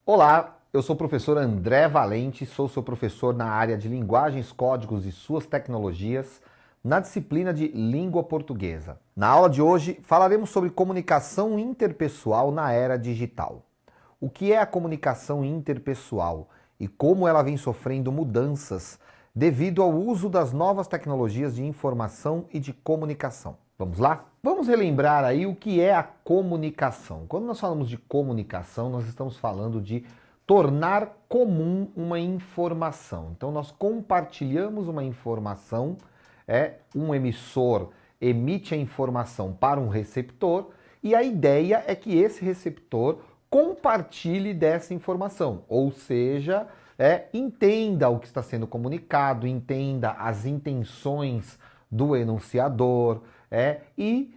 Olá, eu sou o professor André Valente, sou seu professor na área de linguagens, códigos e suas tecnologias, na disciplina de língua portuguesa. Na aula de hoje falaremos sobre comunicação interpessoal na era digital. O que é a comunicação interpessoal e como ela vem sofrendo mudanças devido ao uso das novas tecnologias de informação e de comunicação. Vamos lá? Vamos relembrar aí o que é a comunicação. Quando nós falamos de comunicação, nós estamos falando de tornar comum uma informação. Então nós compartilhamos uma informação, um emissor emite a informação para um receptor e a ideia é que esse receptor compartilhe dessa informação, ou seja, entenda o que está sendo comunicado, entenda as intenções do enunciador e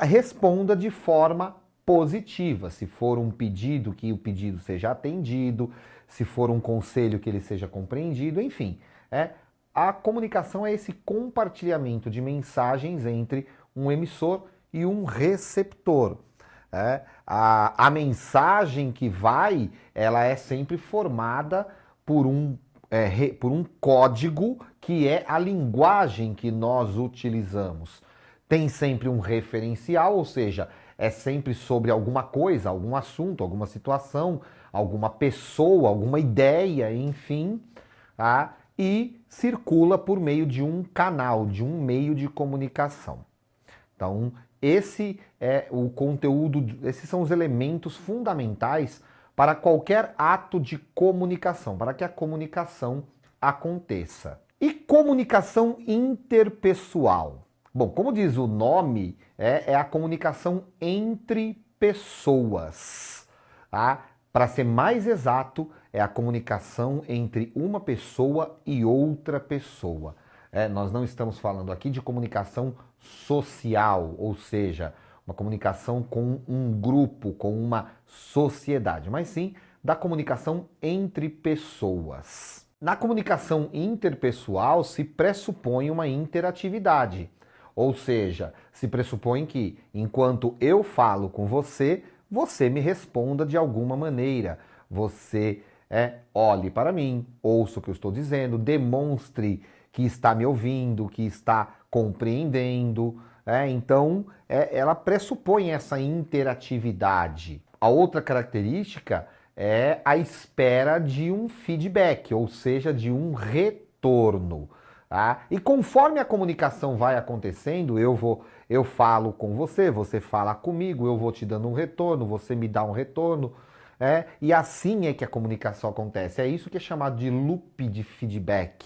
responda de forma positiva. Se for um pedido, que o pedido seja atendido, se for um conselho, que ele seja compreendido, enfim. A comunicação é esse compartilhamento de mensagens entre um emissor e um receptor. A mensagem que vai, ela é sempre formada por um código que é a linguagem que nós utilizamos. Tem sempre um referencial, ou seja, é sempre sobre alguma coisa, algum assunto, alguma situação, alguma pessoa, alguma ideia, enfim, e circula por meio de um canal, de um meio de comunicação. Então, esse é o conteúdo, esses são os elementos fundamentais para qualquer ato de comunicação, para que a comunicação aconteça. E comunicação interpessoal? Bom, como diz o nome, é a comunicação entre pessoas. Para ser mais exato, é a comunicação entre uma pessoa e outra pessoa. Nós não estamos falando aqui de comunicação social, ou seja, uma comunicação com um grupo, com uma sociedade, mas sim da comunicação entre pessoas. Na comunicação interpessoal se pressupõe uma interatividade, ou seja, se pressupõe que enquanto eu falo com você, você me responda de alguma maneira, você olhe para mim, ouça o que eu estou dizendo, demonstre que está me ouvindo, que está compreendendo. Então, ela pressupõe essa interatividade. A outra característica é a espera de um feedback, ou seja, de um retorno. E conforme a comunicação vai acontecendo, eu falo com você, você fala comigo, eu vou te dando um retorno, você me dá um retorno. E assim é que a comunicação acontece. É isso que é chamado de loop de feedback.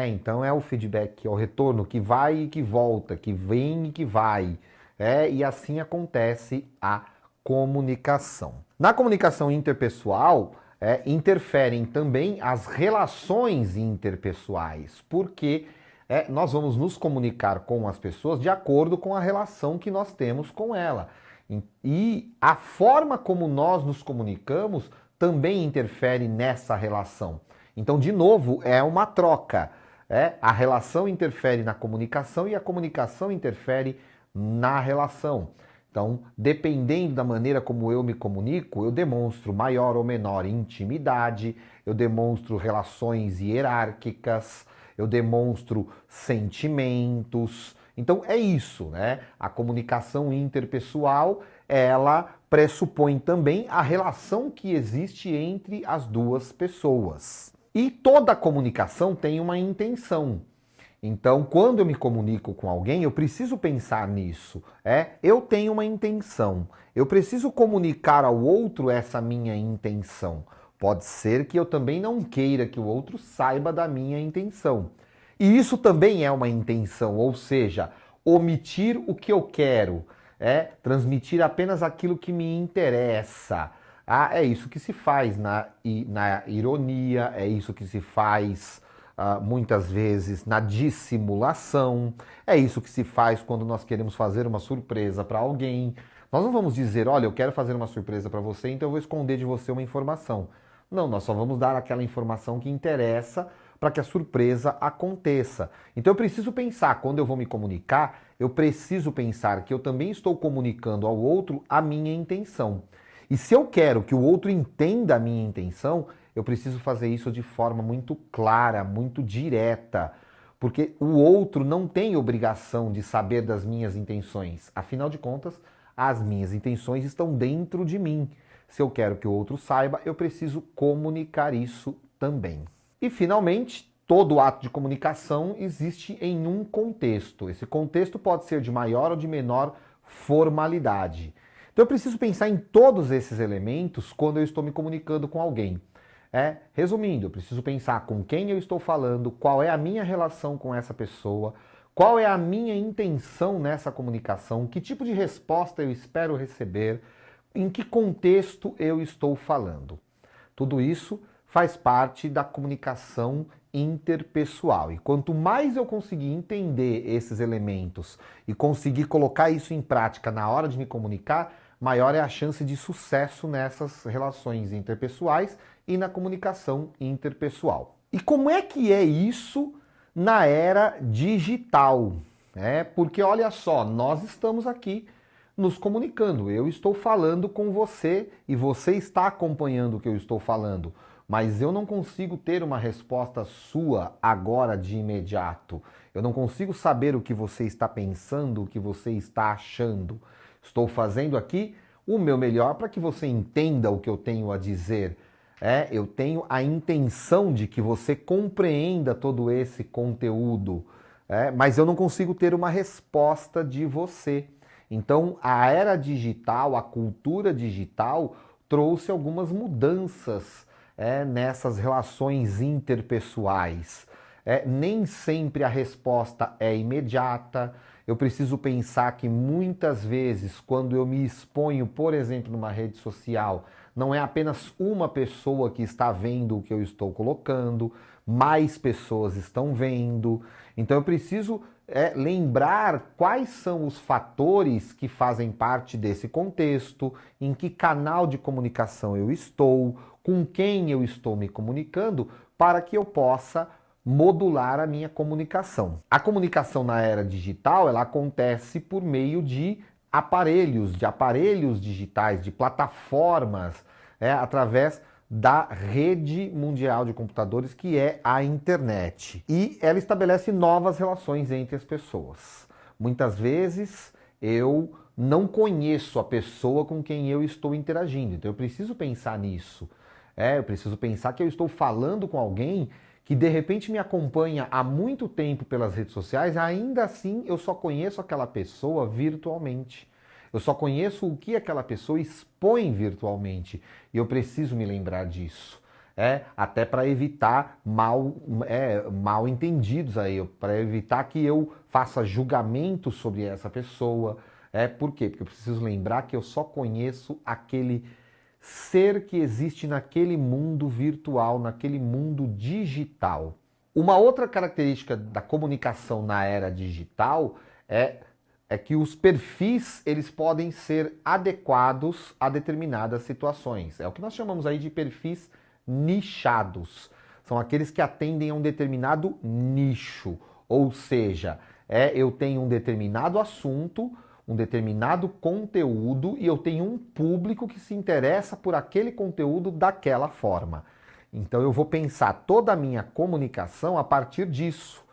Então é o feedback, é o retorno que vai e que volta, que vem e que vai. E assim acontece a comunicação. Na comunicação interpessoal, interferem também as relações interpessoais, porque nós vamos nos comunicar com as pessoas de acordo com a relação que nós temos com ela. E a forma como nós nos comunicamos também interfere nessa relação. Então, de novo, é uma troca. A relação interfere na comunicação e a comunicação interfere na relação. Então, dependendo da maneira como eu me comunico, eu demonstro maior ou menor intimidade, eu demonstro relações hierárquicas, eu demonstro sentimentos. Então, é isso, né? A comunicação interpessoal, ela pressupõe também a relação que existe entre as duas pessoas. E toda comunicação tem uma intenção. Então, quando eu me comunico com alguém, eu preciso pensar nisso. Eu tenho uma intenção. Eu preciso comunicar ao outro essa minha intenção. Pode ser que eu também não queira que o outro saiba da minha intenção. E isso também é uma intenção, ou seja, omitir o que eu quero, transmitir apenas aquilo que me interessa. É isso que se faz na ironia, é isso que se faz muitas vezes na dissimulação, é isso que se faz quando nós queremos fazer uma surpresa para alguém. Nós não vamos dizer, olha, eu quero fazer uma surpresa para você, então eu vou esconder de você uma informação. Não, nós só vamos dar aquela informação que interessa para que a surpresa aconteça. Então eu preciso pensar, quando eu vou me comunicar, eu preciso pensar que eu também estou comunicando ao outro a minha intenção. E se eu quero que o outro entenda a minha intenção, eu preciso fazer isso de forma muito clara, muito direta, porque o outro não tem obrigação de saber das minhas intenções. Afinal de contas, as minhas intenções estão dentro de mim. Se eu quero que o outro saiba, eu preciso comunicar isso também. E finalmente, todo ato de comunicação existe em um contexto. Esse contexto pode ser de maior ou de menor formalidade. Então eu preciso pensar em todos esses elementos quando eu estou me comunicando com alguém. Resumindo, eu preciso pensar com quem eu estou falando, qual é a minha relação com essa pessoa, qual é a minha intenção nessa comunicação, que tipo de resposta eu espero receber, em que contexto eu estou falando. Tudo isso faz parte da comunicação interpessoal. E quanto mais eu conseguir entender esses elementos e conseguir colocar isso em prática na hora de me comunicar, maior é a chance de sucesso nessas relações interpessoais e na comunicação interpessoal. E como é que é isso na era digital? Porque olha só, nós estamos aqui nos comunicando. Eu estou falando com você e você está acompanhando o que eu estou falando, mas eu não consigo ter uma resposta sua agora de imediato. Eu não consigo saber o que você está pensando, o que você está achando. Estou fazendo aqui o meu melhor para que você entenda o que eu tenho a dizer. Eu tenho a intenção de que você compreenda todo esse conteúdo, mas eu não consigo ter uma resposta de você. Então, a era digital, a cultura digital, trouxe algumas mudanças nessas relações interpessoais. Nem sempre a resposta é imediata. Eu preciso pensar que muitas vezes, quando eu me exponho, por exemplo, numa rede social, não é apenas uma pessoa que está vendo o que eu estou colocando, mais pessoas estão vendo. Então eu preciso lembrar quais são os fatores que fazem parte desse contexto, em que canal de comunicação eu estou, com quem eu estou me comunicando, para que eu possa modular a minha comunicação. A comunicação na era digital, ela acontece por meio de aparelhos digitais, de plataformas, através da rede mundial de computadores, que é a internet. E ela estabelece novas relações entre as pessoas. Muitas vezes eu não conheço a pessoa com quem eu estou interagindo, então eu preciso pensar nisso. Eu preciso pensar que eu estou falando com alguém que de repente me acompanha há muito tempo pelas redes sociais, ainda assim eu só conheço aquela pessoa virtualmente. Eu só conheço o que aquela pessoa expõe virtualmente. E eu preciso me lembrar disso. Até para evitar mal entendidos aí, para evitar que eu faça julgamento sobre essa pessoa. Por quê? Porque eu preciso lembrar que eu só conheço aquele ser que existe naquele mundo virtual, naquele mundo digital. Uma outra característica da comunicação na era digital é que os perfis eles podem ser adequados a determinadas situações. É o que nós chamamos aí de perfis nichados. São aqueles que atendem a um determinado nicho. Ou seja, eu tenho um determinado assunto, um determinado conteúdo e eu tenho um público que se interessa por aquele conteúdo daquela forma. Então eu vou pensar toda a minha comunicação a partir disso.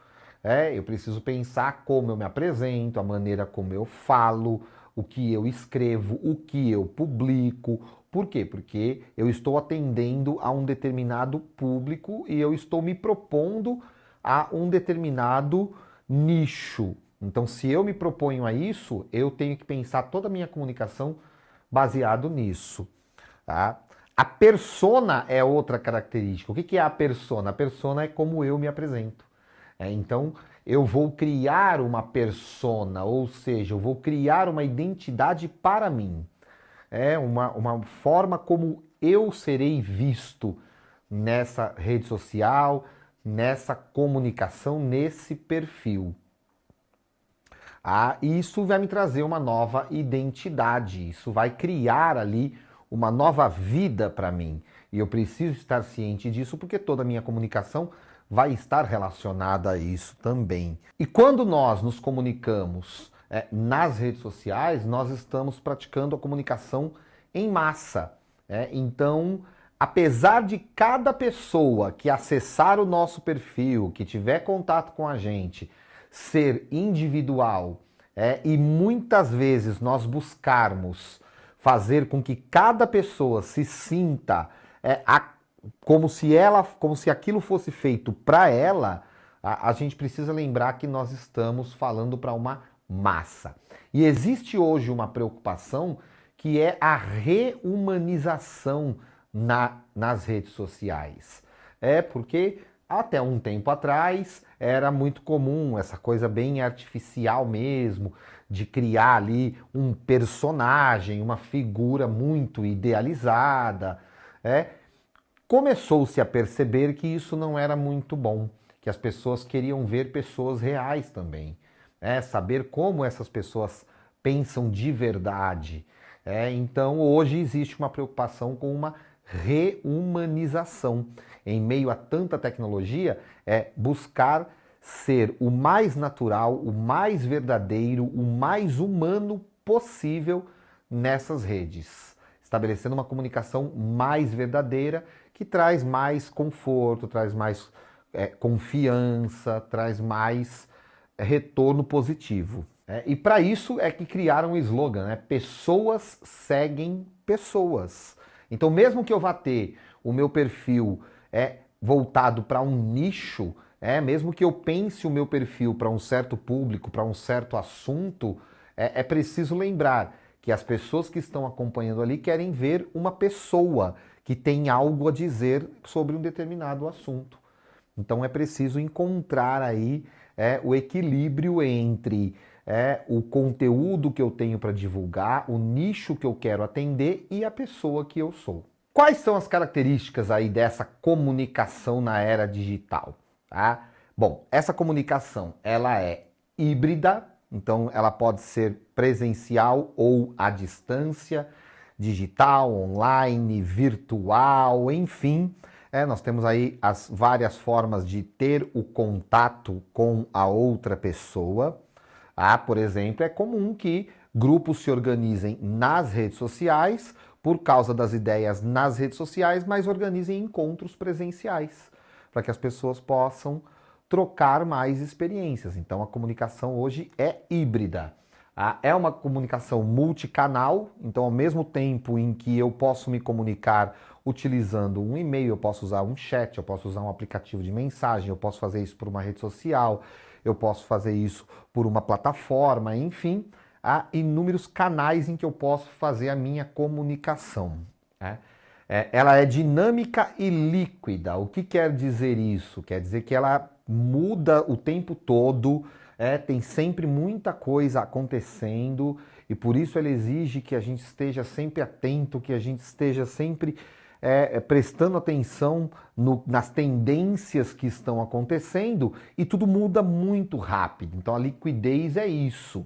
Eu preciso pensar como eu me apresento, a maneira como eu falo, o que eu escrevo, o que eu publico. Por quê? Porque eu estou atendendo a um determinado público e eu estou me propondo a um determinado nicho. Então, se eu me proponho a isso, eu tenho que pensar toda a minha comunicação baseado nisso. Tá? A persona é outra característica. O que é a persona? A persona é como eu me apresento. Então, eu vou criar uma persona, ou seja, eu vou criar uma identidade para mim. Uma forma como eu serei visto nessa rede social, nessa comunicação, nesse perfil. E isso vai me trazer uma nova identidade, isso vai criar ali uma nova vida para mim. E eu preciso estar ciente disso porque toda a minha comunicação vai estar relacionada a isso também. E quando nós nos comunicamos nas redes sociais, nós estamos praticando a comunicação em massa. Então, apesar de cada pessoa que acessar o nosso perfil, que tiver contato com a gente, ser individual, e muitas vezes nós buscarmos fazer com que cada pessoa se sinta como se aquilo fosse feito para ela, a gente precisa lembrar que nós estamos falando para uma massa. E existe hoje uma preocupação que é a reumanização nas redes sociais. Porque até um tempo atrás era muito comum essa coisa bem artificial mesmo, de criar ali um personagem, uma figura muito idealizada. Começou-se a perceber que isso não era muito bom, que as pessoas queriam ver pessoas reais também, saber como essas pessoas pensam de verdade. Então hoje existe uma preocupação com uma reumanização. Em meio a tanta tecnologia, buscar ser o mais natural, o mais verdadeiro, o mais humano possível nessas redes, estabelecendo uma comunicação mais verdadeira que traz mais conforto, traz mais confiança, traz mais retorno positivo. E para isso é que criaram o slogan, pessoas seguem pessoas. Então mesmo que eu vá ter o meu perfil voltado para um nicho, mesmo que eu pense o meu perfil para um certo público, para um certo assunto, é preciso lembrar que as pessoas que estão acompanhando ali querem ver uma pessoa que tem algo a dizer sobre um determinado assunto. Então é preciso encontrar aí o equilíbrio entre o conteúdo que eu tenho para divulgar, o nicho que eu quero atender e a pessoa que eu sou. Quais são as características aí dessa comunicação na era digital? Bom, essa comunicação ela é híbrida, então ela pode ser presencial ou à distância, digital, online, virtual, enfim. Nós temos aí as várias formas de ter o contato com a outra pessoa. Por exemplo, é comum que grupos se organizem nas redes sociais por causa das ideias nas redes sociais, mas organizem encontros presenciais para que as pessoas possam trocar mais experiências. Então a comunicação hoje é híbrida. É uma comunicação multicanal, então ao mesmo tempo em que eu posso me comunicar utilizando um e-mail, eu posso usar um chat, eu posso usar um aplicativo de mensagem, eu posso fazer isso por uma rede social, eu posso fazer isso por uma plataforma, enfim, há inúmeros canais em que eu posso fazer a minha comunicação. Ela é dinâmica e líquida. O que quer dizer isso? Quer dizer que ela muda o tempo todo, tem sempre muita coisa acontecendo e por isso ela exige que a gente esteja sempre atento, que a gente esteja sempre prestando atenção nas tendências que estão acontecendo e tudo muda muito rápido. Então a liquidez é isso.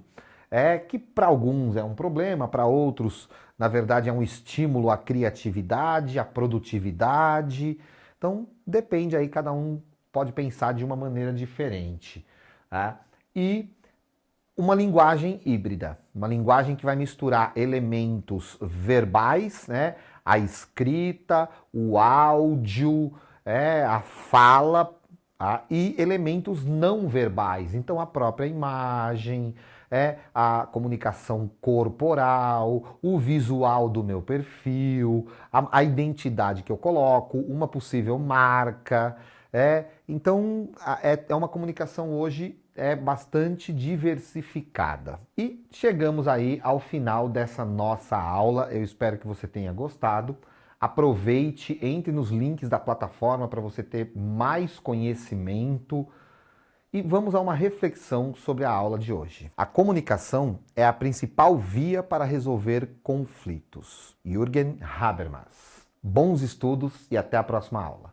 Que para alguns é um problema, para outros, na verdade, é um estímulo à criatividade, à produtividade. Então depende aí, cada um pode pensar de uma maneira diferente. E uma linguagem híbrida, uma linguagem que vai misturar elementos verbais, a escrita, o áudio, a fala, e elementos não verbais. Então a própria imagem, a comunicação corporal, o visual do meu perfil, a identidade que eu coloco, uma possível marca. Então é uma comunicação hoje bastante diversificada. E chegamos aí ao final dessa nossa aula. Eu espero que você tenha gostado. Aproveite, entre nos links da plataforma para você ter mais conhecimento. E vamos a uma reflexão sobre a aula de hoje. A comunicação é a principal via para resolver conflitos. Jürgen Habermas. Bons estudos e até a próxima aula.